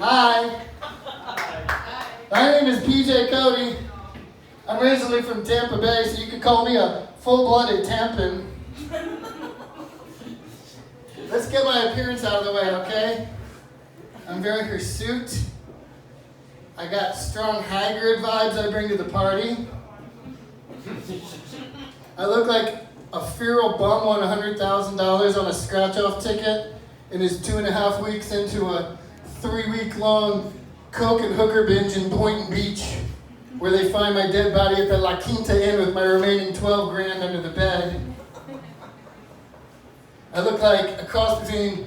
Hi. My name is PJ Cote. I'm originally from Tampa Bay, so you could call me a full-blooded Tampan. Let's get my appearance out of the way, okay? I'm very hirsute. I got strong Hagrid vibes I bring to the party. I look like a feral bum won $100,000 on a scratch-off ticket and is 2.5 weeks into a 3-week-long coke and hooker binge in Boynton Beach, where they find my dead body at the La Quinta Inn with my remaining 12 grand under the bed. I look like a cross between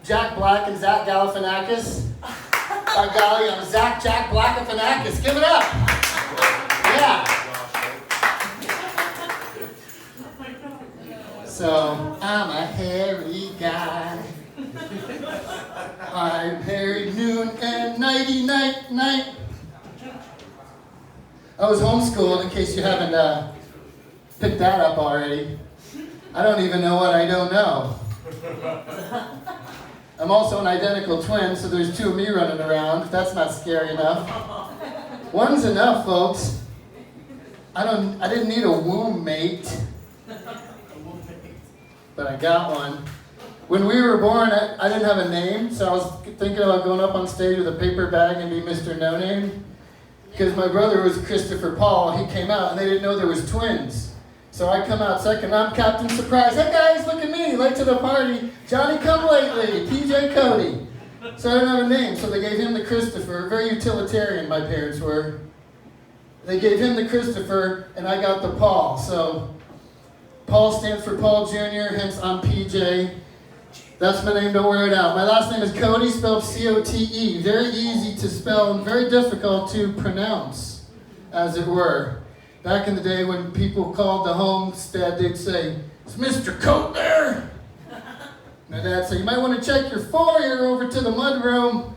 Jack Black and Zach Galifianakis. By golly, I'm Jack Black-Galifianakis. Give it up! Yeah. So, I'm a hairy guy. I'm hairy noon and nighty night. I was homeschooled, in case you haven't picked that up already. I don't even know what I don't know. I'm also an identical twin, so there's 2 of me running around. If that's not scary enough. One's enough, folks. I didn't need a womb mate, but I got one. When we were born, I didn't have a name, so I was thinking about going up on stage with a paper bag and be Mr. No Name. Because my brother was Christopher Paul, he came out and they didn't know there was twins. So I come out second, I'm Captain Surprise. Hey guys, look at me, late to the party. Johnny come lately, PJ Cote. So I didn't have a name, so they gave him the Christopher. Very utilitarian, my parents were. They gave him the Christopher, and I got the Paul. So Paul stands for Paul Jr., hence I'm PJ. That's my name, don't wear it out. My last name is Cote, spelled C-O-T-E. Very easy to spell and very difficult to pronounce, as it were. Back in the day when people called the homestead, they'd say, "Is Mr. Cote there?" My dad said, "You might want to check your foyer over to the mudroom.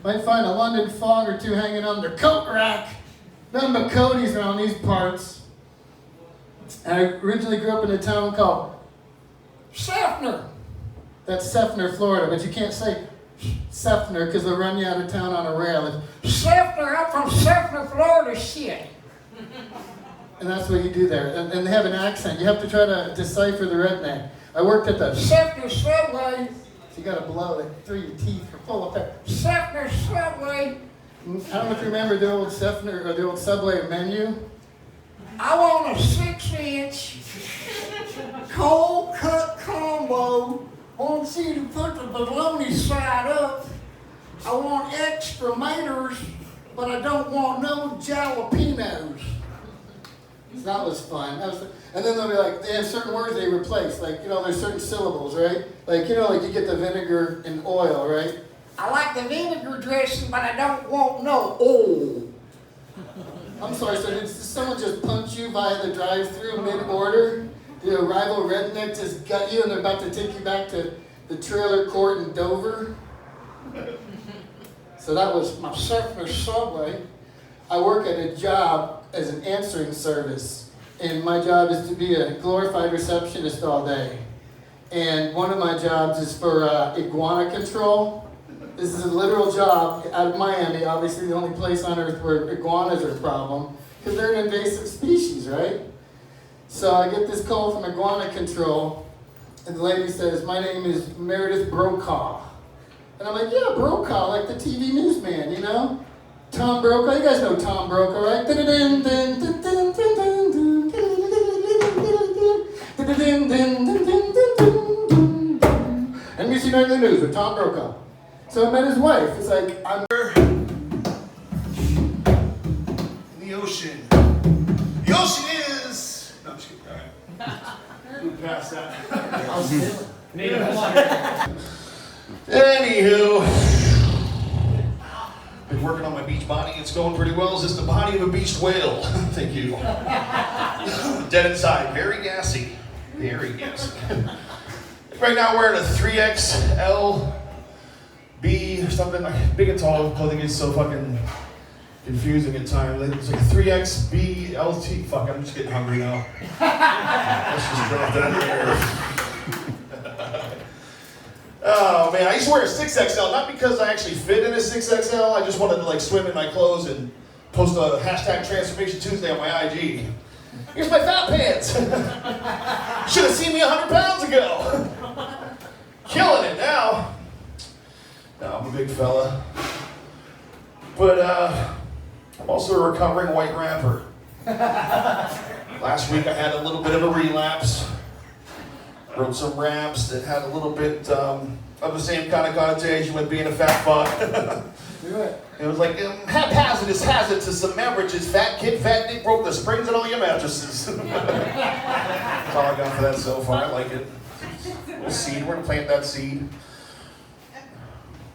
Might find a London Fog or 2 hanging on their coat rack." Nothing but Cotes around these parts. And I originally grew up in a town called Seffner. That's Seffner, Florida, but you can't say Seffner because they'll run you out of town on a rail. It's Seffner, I'm from Seffner, Florida, shit. And that's what you do there. And they have an accent. You have to try to decipher the redneck. I worked at the Seffner Subway. So you got to blow it through your teeth. You're full of pep. Seffner Subway. I don't know if you remember the old Seffner or the old Subway menu. I want a 6-inch cold cut combo. I want you to put the bologna side up. I want extra maters, but I don't want no jalapenos. So that was fun. And then they'll be like, they have certain words they replace. Like, there's certain syllables, right? Like, like you get the vinegar and oil, right? I like the vinegar dressing, but I don't want no oil. I'm sorry, so did someone just punch you via the drive-thru mid-order? Did a rival redneck just gut you and they're about to take you back to the trailer court in Dover? So that was my Seffner Subway. I work at a job as an answering service, and my job is to be a glorified receptionist all day. And one of my jobs is for iguana control. This is a literal job out of Miami, obviously the only place on earth where iguanas are a problem, because they're an invasive species, right? So I get this call from iguana control, and the lady says, "My name is Meredith Brokaw." And I'm like, "Yeah, Brokaw, like the TV newsman, Tom Brokaw, you guys know Tom Brokaw, right? NBC Nightly News with Tom Brokaw. So I met his wife. It's like, I'm in the ocean. The ocean is... No, I'm just kidding. All right. Move past that. I was feeling. Anywho. Been working on my beach body. It's going pretty well. Is this the body of a beached whale? Thank you. Dead inside. Very gassy. Very gassy. Right now wearing a 3XL B or something. Like big and tall clothing is so fucking confusing at times. It's like a 3X B LT. Fuck, I'm just getting hungry now. Let's just drop that in there. Oh man, I used to wear a 6XL, not because I actually fit in a 6XL, I just wanted to like swim in my clothes and post a hashtag Transformation Tuesday on my IG. Here's my fat pants. Should have seen me 100 pounds ago. Killing it now. No, I'm a big fella. But I'm also a recovering white rapper. Last week I had a little bit of a relapse. Wrote some raps that had a little bit of the same kind of connotation with being a fat fuck. Do it. It was like, haphazardous hazard to some beverages. Fat kid, fat dick broke the springs on all your mattresses. That's all I got for that so far. I like it. Little seed. We're gonna plant that seed.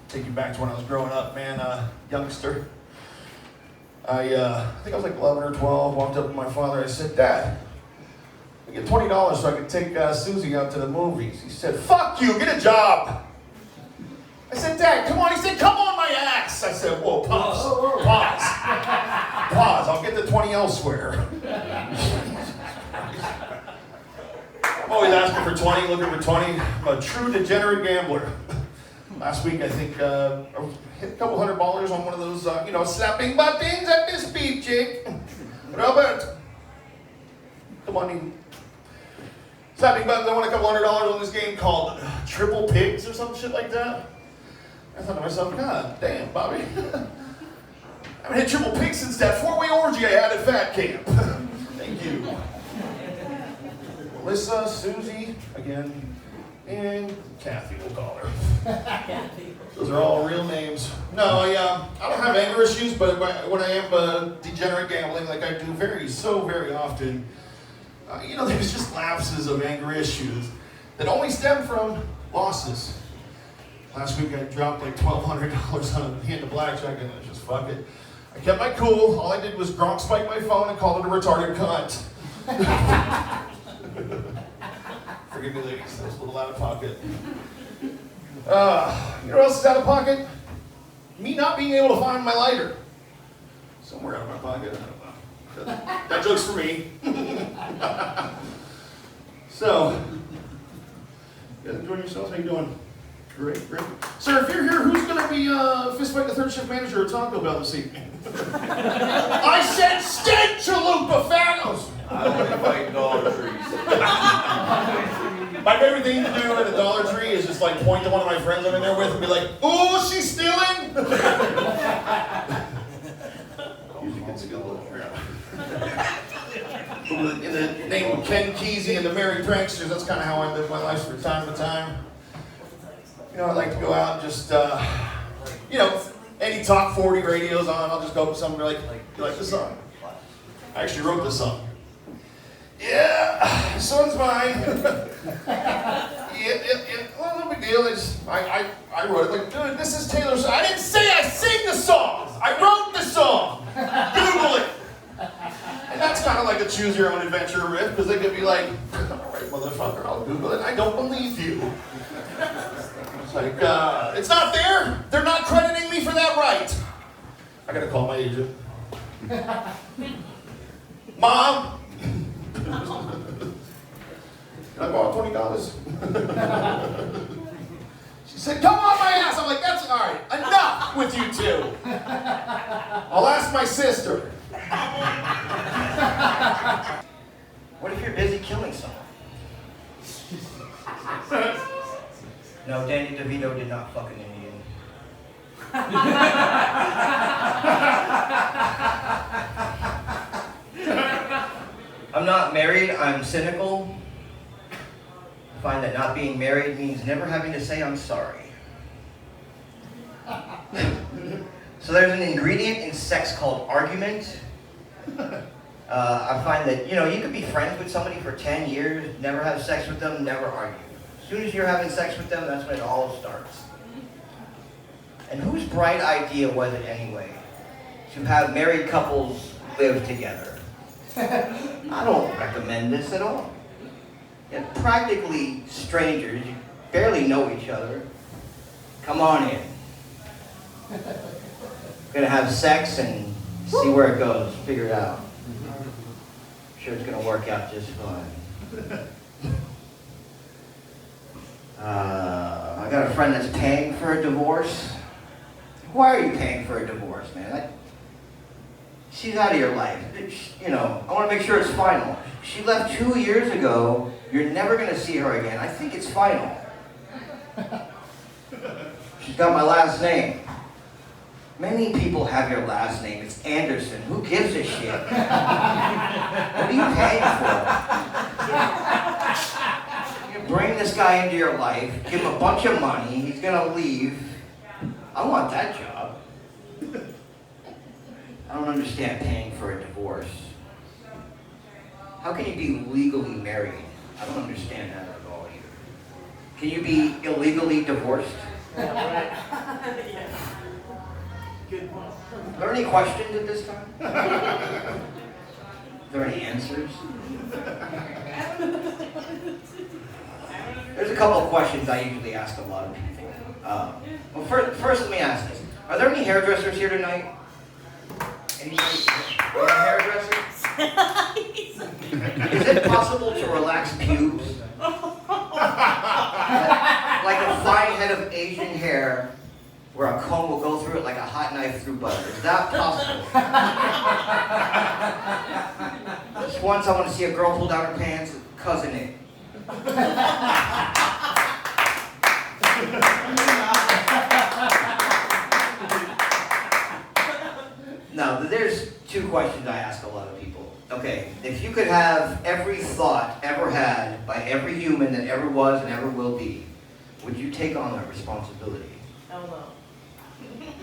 Take you back to when I was growing up, man. Youngster. I think I was like 11 or 12. Walked up to my father. I said, Dad, I get $20 so I could take Susie out to the movies. He said, fuck you, get a job. I said, Dad, come on. He said, come on my ass. I said, whoa, pause. Pause. I'll get the 20 elsewhere. I'm always asking for 20, looking for 20. I'm a true degenerate gambler. Last week, I think I hit a couple $100 on one of those, slapping buttons at this beat, Jake. Robert, come on in. Slapping buttons, I won a couple $100 on this game called Triple Pigs or some shit like that. I thought to myself, God damn, Bobby. I haven't hit Triple Pigs since that four-way orgy I had at Fat Camp. Thank you. Melissa, Susie, again, and Kathy, we'll call her. Those are all real names. No, I don't have anger issues, but when I am degenerate gambling, like I do very often, there's just lapses of anger issues that only stem from losses. Last week I dropped like $1,200 on a hand of blackjack and I just fuck it. I kept my cool. All I did was Gronk spike my phone and called it a retarded cunt. Forgive me, ladies. That was a little out of pocket. You know what else is out of pocket? Me not being able to find my lighter. Somewhere out of my pocket. I don't know. That joke's for me. So, you guys enjoying yourselves? How you doing? Great. Sir, if you're here, who's going to be fist fighting the third shift manager at Taco Bell this evening? I said steak chalupa fanos! I want to fight Dollar Trees. My favorite thing to do at a Dollar Tree is just like point to one of my friends I'm in there with and be like, ooh, she's stealing! Usually gets a good look. In the name of Ken Kesey and the Merry Pranksters, that's kind of how I live my life from time to time. I like to go out and just, any Top 40 radio's on, I'll just go up to someone and be like, you like this song? I actually wrote this song. Yeah, this one's mine. Yeah. Well, no big deal. I wrote it like, dude, this is Taylor Swift. I didn't say I sing the song. I wrote the song. Google it. And that's kind of like a choose your own adventure riff, because they could be like, all right, motherfucker, I'll Google it. I don't believe you. It's like, it's not there. They're not crediting me for that right. I gotta call my agent. Mom. Can I borrow $20? She said, come on my ass. I'm like, that's all right. Enough with you two. I'll ask my sister. What if you're busy killing someone? No, Danny DeVito did not fuck an Indian. I'm not married, I'm cynical. I find that not being married means never having to say I'm sorry. So there's an ingredient in sex called argument. I find that, you could be friends with somebody for 10 years, never have sex with them, never argue. As soon as you're having sex with them, that's when it all starts. And whose bright idea was it anyway, to have married couples live together? I don't recommend this at all. You're practically strangers, you barely know each other. Come on in. We're gonna have sex and see where it goes, figure it out. I'm sure it's gonna work out just fine. I got a friend that's paying for a divorce. Why are you paying for a divorce, man? She's out of your life. You know, I want to make sure it's final. She left 2 years ago. You're never going to see her again. I think it's final. She's got my last name. Many people have your last name. It's Anderson. Who gives a shit? What are you paying for? You bring this guy into your life, give him a bunch of money, he's going to leave. I want that job. I don't understand paying for a divorce. How can you be legally married? I don't understand that at all either. Can you be illegally divorced? Yeah. Good one. Are there any questions at this time? Are there any answers? There's a couple of questions I usually ask a lot of people. Well, first let me ask this. Are there any hairdressers here tonight? Anybody? Any hairdressers? Is it possible to relax pubes? Like a fine head of Asian hair where a comb will go through it like a hot knife through butter. Is that possible? Just once I want to see a girl pull down her pants, cousin it. Now, there's two questions I ask a lot of people. Okay, if you could have every thought ever had by every human that ever was and ever will be, would you take on that responsibility? Oh, no.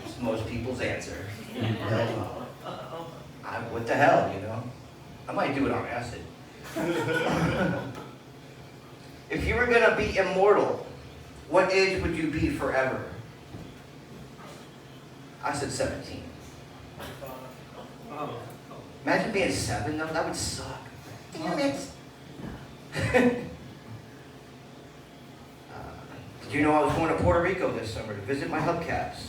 It's most people's answer. What the hell, you know? I might do it on acid. If you were going to be immortal, what age would you be forever? I said 17. Imagine being 7, though. That would suck. Damn it. Did you know I was going to Puerto Rico this summer to visit my hubcaps?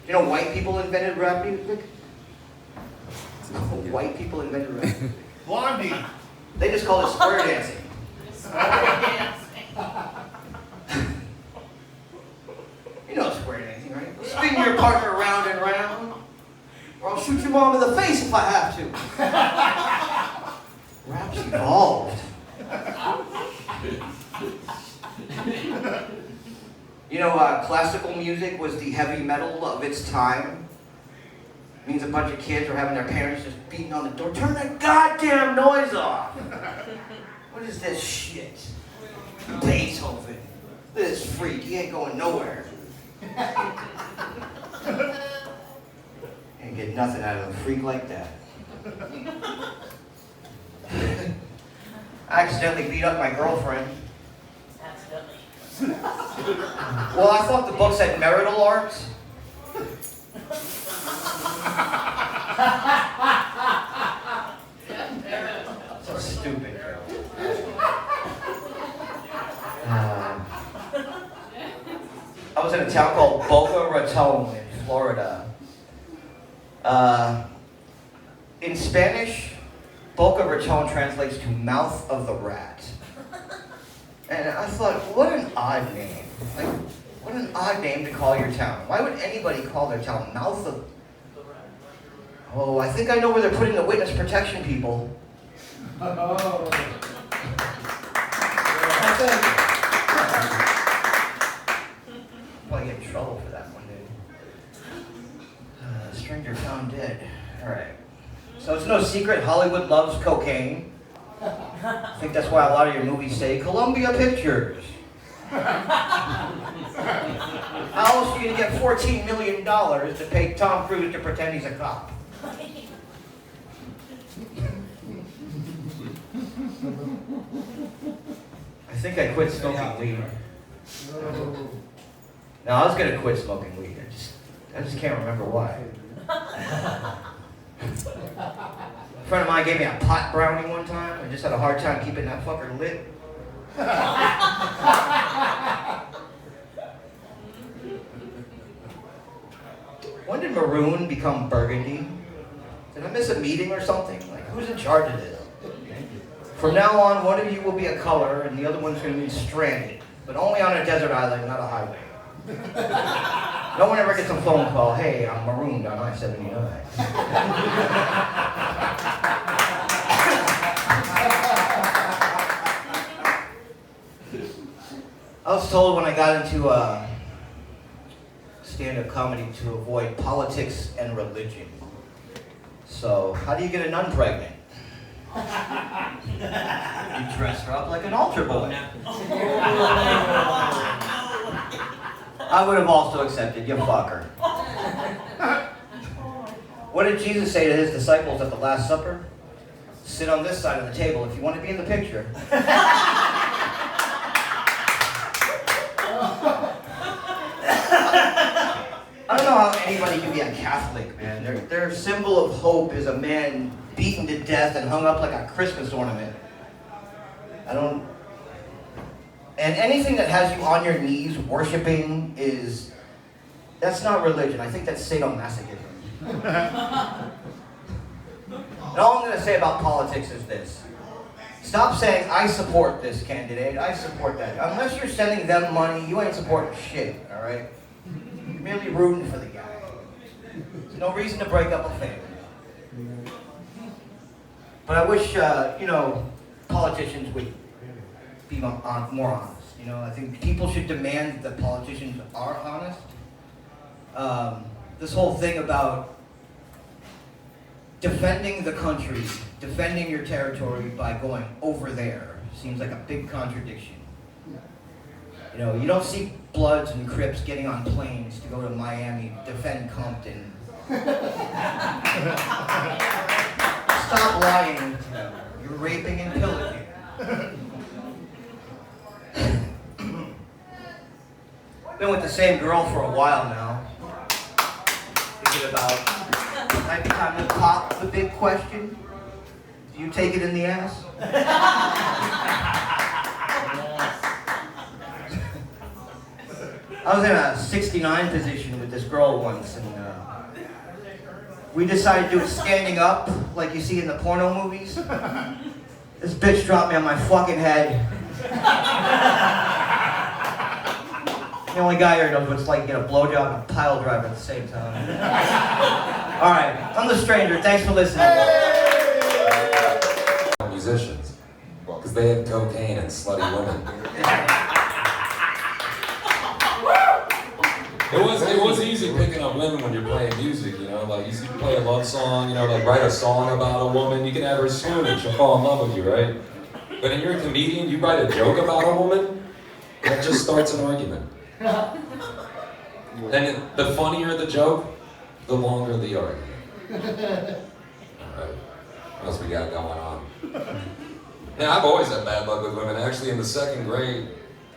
You know white people invented rap music? White people invented rap music. Blondie. They just call it square dancing. You know square dancing, right? Spin your partner round and round, or I'll shoot your mom in the face if I have to. Rap's evolved. You know, classical music was the heavy metal of its time. It means a bunch of kids are having their parents just beating on the door. Turn that goddamn noise off! What is this shit? Beethoven. This freak, he ain't going nowhere. Ain't get nothing out of a freak like that. I accidentally beat up my girlfriend. Accidentally. Well, I thought the book said marital arts. So stupid, girl. I was in a town called Boca Raton in Florida. In Spanish, Boca Raton translates to mouth of the rat. And I thought, what an odd name. Like, what an odd name to call your town. Why would anybody call their town mouth of... Oh, I think I know where they're putting the witness protection people. Oh. Well, I get in trouble for that one, dude. Stranger found dead. Alright. So it's no secret Hollywood loves cocaine. I think that's why a lot of your movies say Columbia Pictures. How else are you going to get $14 million to pay Tom Cruise to pretend he's a cop? I think I quit smoking weed. No, I was going to quit smoking weed. I just can't remember why. A friend of mine gave me a pot brownie one time. I just had a hard time keeping that fucker lit. When did maroon become burgundy? Did I miss a meeting or something? Like, who's in charge of this? From now on, one of you will be a color and the other one's going to be stranded. But only on a desert island, not a highway. No one ever gets a phone call, hey, I'm marooned on I-79. I was told when I got into stand-up comedy to avoid politics and religion. So, how do you get a nun pregnant? You dress her up like an altar boy. I would have also accepted, you fucker. What did Jesus say to his disciples at the Last Supper? Sit on this side of the table if you want to be in the picture. I don't know how anybody can be a Catholic, man. Their symbol of hope is a man beaten to death and hung up like a Christmas ornament. And anything that has you on your knees worshiping that's not religion. I think that's sadomasochism. And all I'm going to say about politics is this. Stop saying, I support this candidate, I support that. Unless you're sending them money, you ain't supporting shit, all right? You're merely rooting for the guy. There's no reason to break up a family. But I wish, politicians would be more honest. I think people should demand that politicians are honest. This whole thing about defending the country, defending your territory by going over there seems like a big contradiction. You don't see Bloods and Crips getting on planes to go to Miami to defend Compton. Stop lying. You're raping and pillaging. Been with the same girl for a while now. Thinking about, might be time to pop the big question. Do you take it in the ass? I was in a 69 position with this girl once, and we decided to do it standing up, like you see in the porno movies. This bitch dropped me on my fucking head. The only guy here knows what it's like to get a blowjob and a pile driver at the same time. All right, I'm the stranger. Thanks for listening. Musicians, because they had cocaine and slutty women. It was easy picking up women when you're playing music, like you play a love song, like write a song about a woman, you can have her swoon and she'll fall in love with you, right? But when you're a comedian, you write a joke about a woman, that just starts an argument. And the funnier the joke, the longer the argument. Alright, what else we got going on? Now, I've always had bad luck with women. Actually, in the 2nd grade,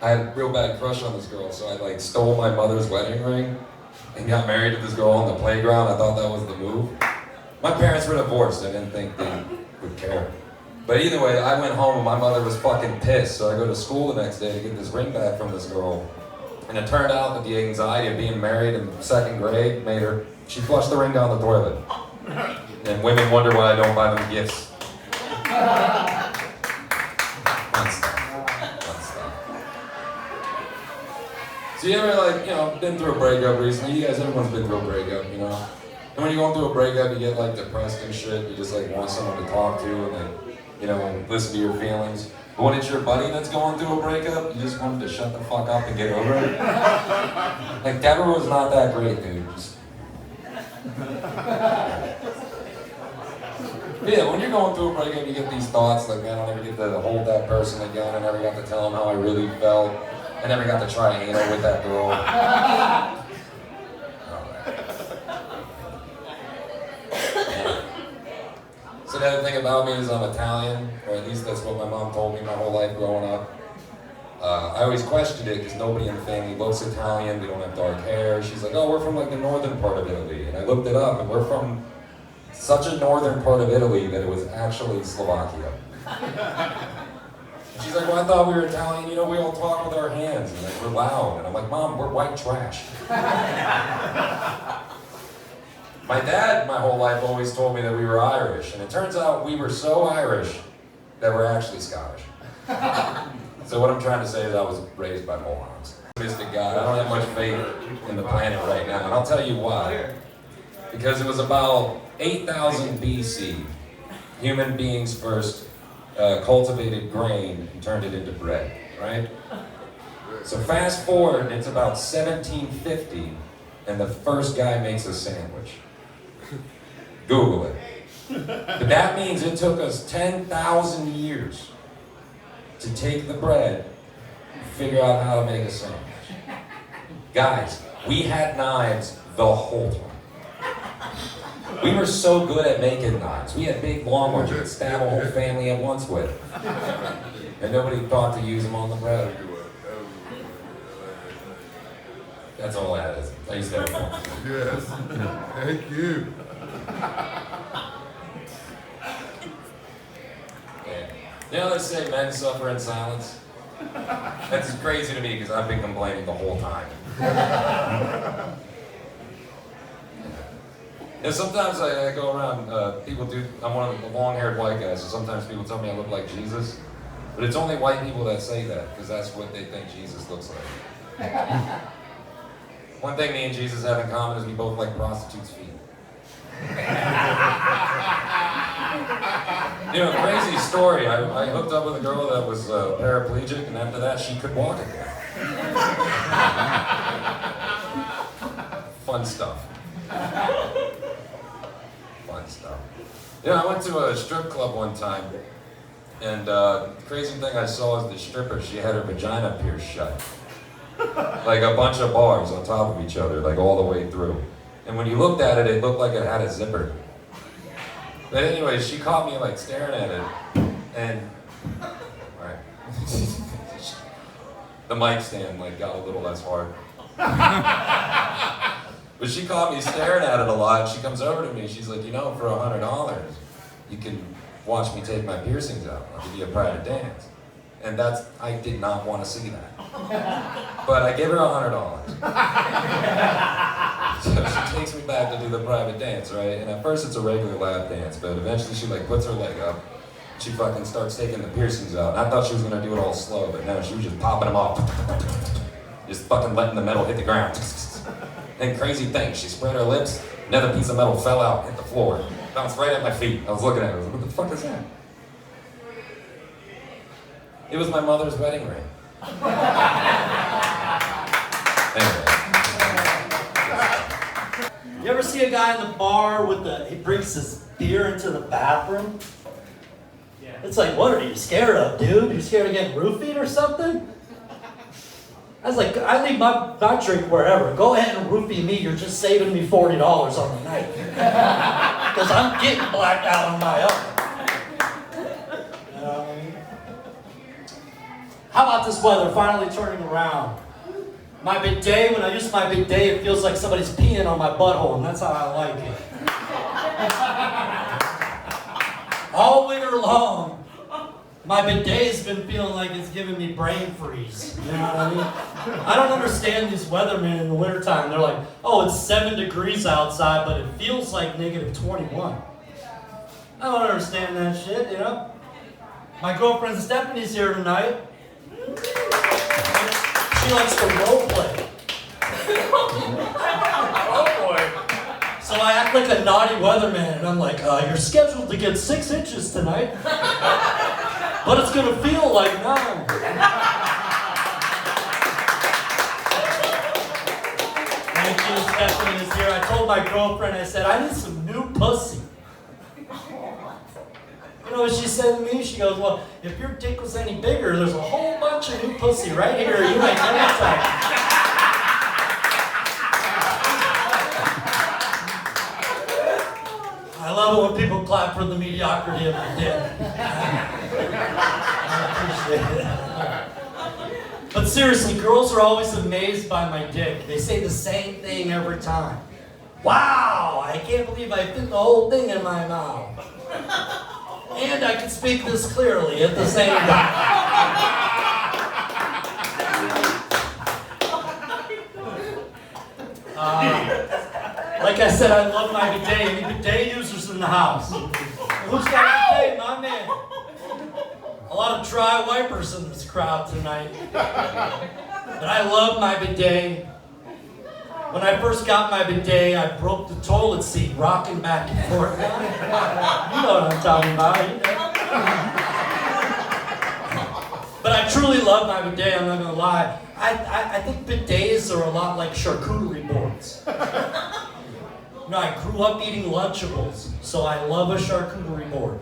I had a real bad crush on this girl, so I stole my mother's wedding ring and got married to this girl on the playground. I thought that was the move. My parents were divorced. I didn't think they would care. But either way, I went home and my mother was fucking pissed, so I go to school the next day to get this ring back from this girl. And it turned out that the anxiety of being married in 2nd grade she flushed the ring down the toilet. And women wonder why I don't buy them gifts. Fun stuff. So you ever been through a breakup recently? Everyone's been through a breakup, And when you're going through a breakup, you get depressed and shit. You just want someone to talk to and listen to your feelings. But when it's your buddy that's going through a breakup, you just want him to shut the fuck up and get over it. Deborah was not that great, dude. Yeah, when you're going through a breakup, you get these thoughts man, I'll never get to hold that person again. I never got to tell them how I really felt. I never got to try anal with that girl. So the other thing about me is I'm Italian, or at least that's what my mom told me my whole life growing up. I always questioned it because nobody in the family looks Italian, we don't have dark hair. She's like, oh, we're from the northern part of Italy. And I looked it up, and we're from such a northern part of Italy that it was actually Slovakia. And she's like, well, I thought we were Italian, we all talk with our hands, and we're loud. And I'm like, Mom, we're white trash. My dad, my whole life, always told me that we were Irish, and it turns out we were so Irish that we're actually Scottish. So what I'm trying to say is I was raised by morons. Mystic God, I don't have much faith in the planet right now, and I'll tell you why. Because it was about 8,000 BC, human beings first cultivated grain and turned it into bread, right? So fast forward, it's about 1750, and the first guy makes a sandwich. Google it. But that means it took us 10,000 years to take the bread and figure out how to make a sandwich. Guys, we had knives the whole time. We were so good at making knives. We had big long ones you could stab a whole family at once with. And nobody thought to use them on the bread. That's all that is. I used to have fun. Yes. Thank you. Yeah. You know, they say men suffer in silence. That's crazy to me because I've been complaining the whole time. And sometimes I go around, people do, I'm one of the long-haired white guys, so sometimes people tell me I look like Jesus. But it's only white people that say that, because that's what they think Jesus looks like. One thing me and Jesus have in common is we both like prostitutes' feet. You know, crazy story. I hooked up with a girl that was paraplegic, and after that, she could walk again. Fun stuff. Fun stuff. Yeah, I went to a strip club one time, and the crazy thing I saw is the stripper, she had her vagina pierced shut. Like a bunch of bars on top of each other, like all the way through. And when you looked at it, it looked like it had a zipper. But anyway, she caught me like staring at it, and alright. The mic stand like got a little less hard. But she caught me staring at it a lot. She comes over to me, she's like, you know, for $100, you can watch me take my piercings out. I'll give you a private dance. And I did not want to see that. But I give her $100. So she takes me back to do the private dance, right? And at first it's a regular lap dance, but eventually she like puts her leg up. She fucking starts taking the piercings out. And I thought she was gonna do it all slow, but no, she was just popping them off. Just fucking letting the metal hit the ground. And crazy thing, she spread her lips, another piece of metal fell out, hit the floor, bounced right at my feet. I was looking at it, I was like, what the fuck is that? It was my mother's wedding ring. Anyway. You ever see a guy in the bar he brings his beer into the bathroom? Yeah. It's like, what are you scared of, dude? You scared of getting roofied or something? I was like, I leave my drink wherever. Go ahead and roofie me. You're just saving me $40 on the night. Because I'm getting blacked out on my own. You know what I mean? How about this weather finally turning around? My bidet, when I use my bidet, it feels like somebody's peeing on my butthole, and that's how I like it. All winter long, my bidet's been feeling like it's giving me brain freeze. You know what I mean? I don't understand these weathermen in the wintertime. They're like, oh, it's 7 degrees outside, but it feels like negative 21. I don't understand that shit, you know? My girlfriend Stephanie's here tonight. She likes to role play. Oh boy. So I act like a naughty weatherman, and I'm like, you're scheduled to get 6 inches tonight, but it's gonna feel like 9. Thank you, Stephanie is here. I told my girlfriend, I said, I need some new pussy. You know what she said to me? She goes, well, if your dick was any bigger, there's a whole bunch of new pussy right here. You might never try. I love it when people clap for the mediocrity of my dick. I appreciate it. But seriously, girls are always amazed by my dick. They say the same thing every time. Wow, I can't believe I fit the whole thing in my mouth. And I can speak this clearly at the same time. Like I said, I love my bidet. Any bidet users in the house? Who's got a bidet, my man? A lot of dry wipers in this crowd tonight. But I love my bidet. When I first got my bidet, I broke the toilet seat rocking back and forth. You know what I'm talking about. You know. But I truly love my bidet, I'm not gonna lie. I think bidets are a lot like charcuterie boards. You know, I grew up eating Lunchables, so I love a charcuterie board.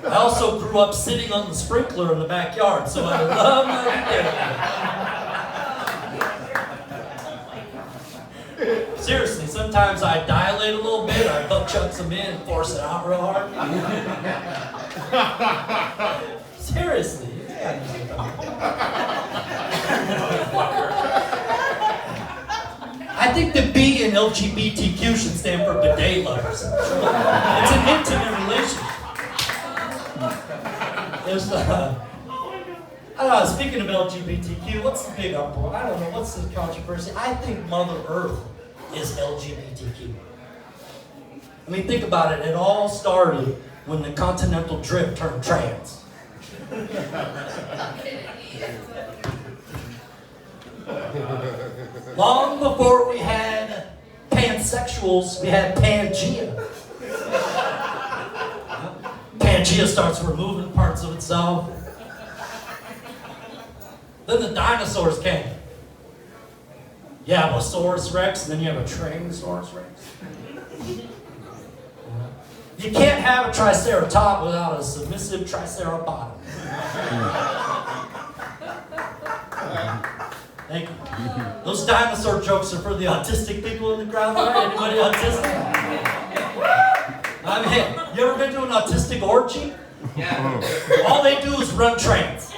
I also grew up sitting on the sprinkler in the backyard, so I love my bidet. Seriously, sometimes I dilate a little bit, I butt chuck some in and force it out real hard. Seriously. I think the B in LGBTQ should stand for bidet lovers. It's an intimate relationship. There's I don't know, speaking of LGBTQ, what's the big uproar? I don't know, what's the controversy? I think Mother Earth is LGBTQ. I mean, think about it. It all started when the continental drift turned trans. Long before we had pansexuals, we had Pangea. Pangea starts removing parts of itself. Then the dinosaurs came. You have a Saurus Rex, and then you have a Tyrannosaurus Rex. You can't have a Triceratop without a submissive Triceratops. Thank you. Those dinosaur jokes are for the autistic people in the crowd, right? Anybody autistic? I mean, you ever been to an autistic orgy? Yeah. All they do is run trains.